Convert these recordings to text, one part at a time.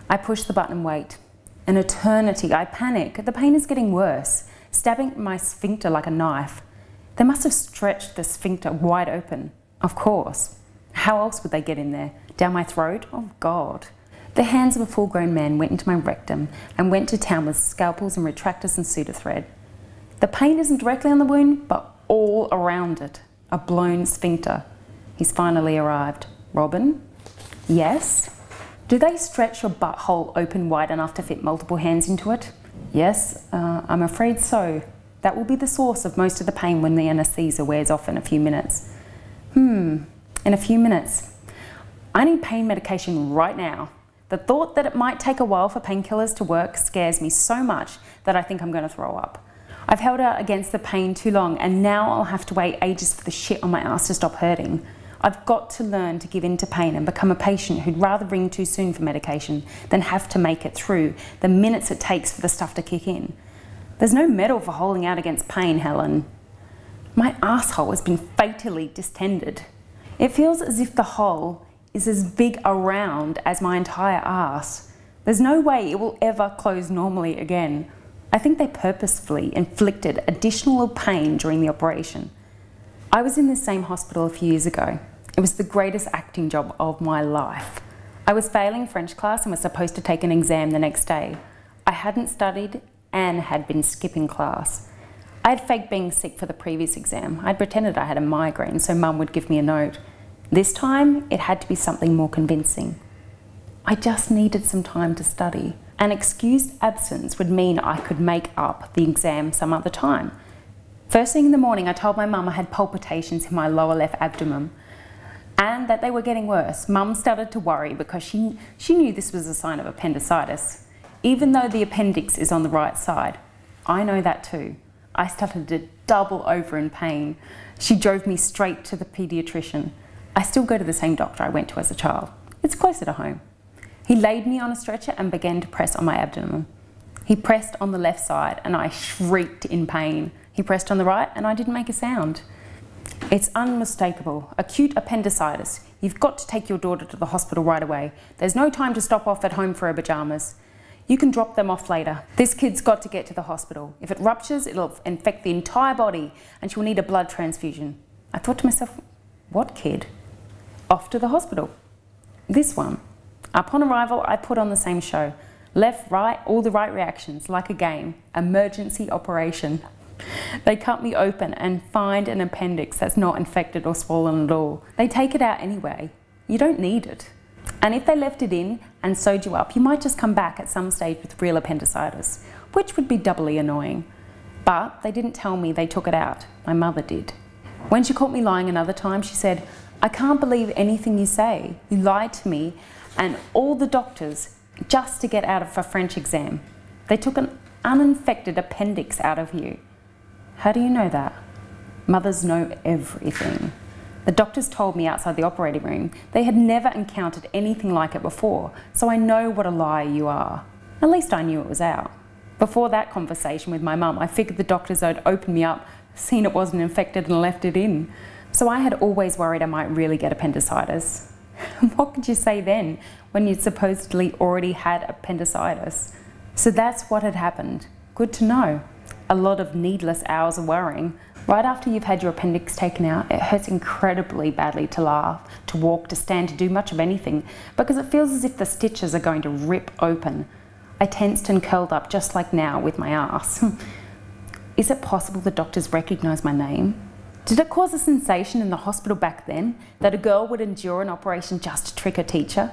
I push the button and wait. An eternity. I panic. The pain is getting worse, stabbing my sphincter like a knife. They must have stretched the sphincter wide open. Of course. How else would they get in there? Down my throat? Oh God. The hands of a full-grown man went into my rectum and went to town with scalpels and retractors and pseudothread. The pain isn't directly on the wound, but all around it. A blown sphincter. He's finally arrived. Robin? Yes? Do they stretch your butthole open wide enough to fit multiple hands into it? Yes, I'm afraid so. That will be the source of most of the pain when the anaesthesia wears off in a few minutes. In a few minutes. I need pain medication right now. The thought that it might take a while for painkillers to work scares me so much that I think I'm going to throw up. I've held out against the pain too long, and now I'll have to wait ages for the shit on my ass to stop hurting. I've got to learn to give in to pain and become a patient who'd rather ring too soon for medication than have to make it through the minutes it takes for the stuff to kick in. There's no medal for holding out against pain, Helen. My asshole has been fatally distended. It feels as if the hole is as big around as my entire ass. There's no way it will ever close normally again. I think they purposefully inflicted additional pain during the operation. I was in this same hospital a few years ago. It was the greatest acting job of my life. I was failing French class and was supposed to take an exam the next day. I hadn't studied and had been skipping class. I had faked being sick for the previous exam. I'd pretended I had a migraine so Mum would give me a note. This time, it had to be something more convincing. I just needed some time to study. An excused absence would mean I could make up the exam some other time. First thing in the morning, I told my mum I had palpitations in my lower left abdomen and that they were getting worse. Mum started to worry because she knew this was a sign of appendicitis, even though the appendix is on the right side. I know that too. I started to double over in pain. She drove me straight to the paediatrician. I still go to the same doctor I went to as a child. It's closer to home. He laid me on a stretcher and began to press on my abdomen. He pressed on the left side and I shrieked in pain. He pressed on the right and I didn't make a sound. It's unmistakable. Acute appendicitis. You've got to take your daughter to the hospital right away. There's no time to stop off at home for her pajamas. You can drop them off later. This kid's got to get to the hospital. If it ruptures, it'll infect the entire body and she'll need a blood transfusion. I thought to myself, what kid? Off to the hospital. This one. Upon arrival, I put on the same show. Left, right, all the right reactions, like a game. Emergency operation. They cut me open and find an appendix that's not infected or swollen at all. They take it out anyway. You don't need it. And if they left it in and sewed you up, you might just come back at some stage with real appendicitis, which would be doubly annoying. But they didn't tell me they took it out. My mother did. When she caught me lying another time, she said, I can't believe anything you say. You lied to me and all the doctors just to get out of a French exam. They took an uninfected appendix out of you. How do you know that? Mothers know everything. The doctors told me outside the operating room they had never encountered anything like it before, so I know what a liar you are. At least I knew it was out. Before that conversation with my mum, I figured the doctors had opened me up, seen it wasn't infected and left it in. So I had always worried I might really get appendicitis. What could you say then when you'd supposedly already had appendicitis? So that's what had happened. Good to know. A lot of needless hours of worrying. Right after you've had your appendix taken out, it hurts incredibly badly to laugh, to walk, to stand, to do much of anything, because it feels as if the stitches are going to rip open. I tensed and curled up just like now with my ass. Is it possible the doctors recognise my name? Did it cause a sensation in the hospital back then that a girl would endure an operation just to trick her teacher?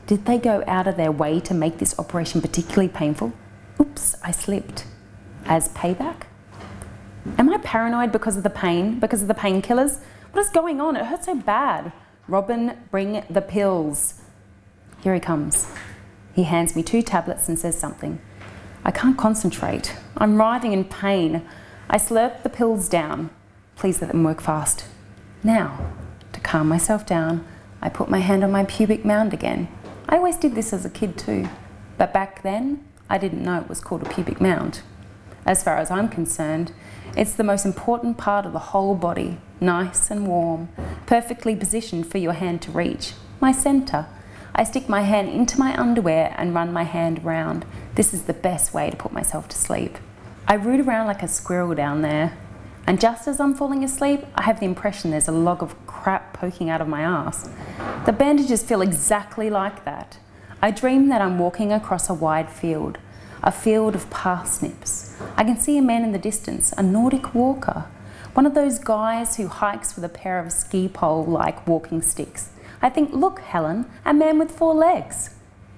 Did they go out of their way to make this operation particularly painful? Oops, I slipped. As payback? Am I paranoid because of the pain? Because of the painkillers? What is going on? It hurts so bad. Robin, bring the pills. Here he comes. He hands me 2 tablets and says something. I can't concentrate. I'm writhing in pain. I slurp the pills down. Please let them work fast. Now, to calm myself down, I put my hand on my pubic mound again. I always did this as a kid too, but back then, I didn't know it was called a pubic mound. As far as I'm concerned, it's the most important part of the whole body, nice and warm, perfectly positioned for your hand to reach. My centre. I stick my hand into my underwear and run my hand round. This is the best way to put myself to sleep. I root around like a squirrel down there, and just as I'm falling asleep, I have the impression there's a log of crap poking out of my ass. The bandages feel exactly like that. I dream that I'm walking across a wide field, a field of parsnips. I can see a man in the distance, a Nordic walker, one of those guys who hikes with a pair of ski pole-like walking sticks. I think, look, Helen, a man with 4 legs.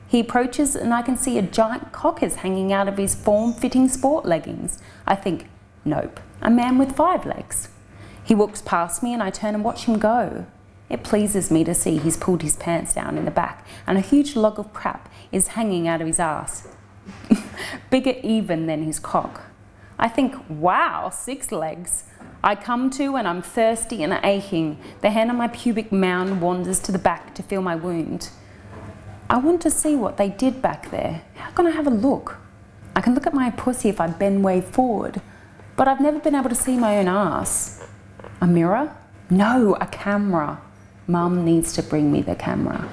He approaches and I can see a giant cock is hanging out of his form-fitting sport leggings. I think, nope, a man with 5 legs. He walks past me and I turn and watch him go. It pleases me to see he's pulled his pants down in the back and a huge log of crap is hanging out of his ass. Bigger even than his cock. I think, wow, 6 legs. I come to and I'm thirsty and aching. The hand on my pubic mound wanders to the back to feel my wound. I want to see what they did back there. How can I have a look? I can look at my pussy if I bend way forward, but I've never been able to see my own ass. A mirror? No, a camera. Mum needs to bring me the camera.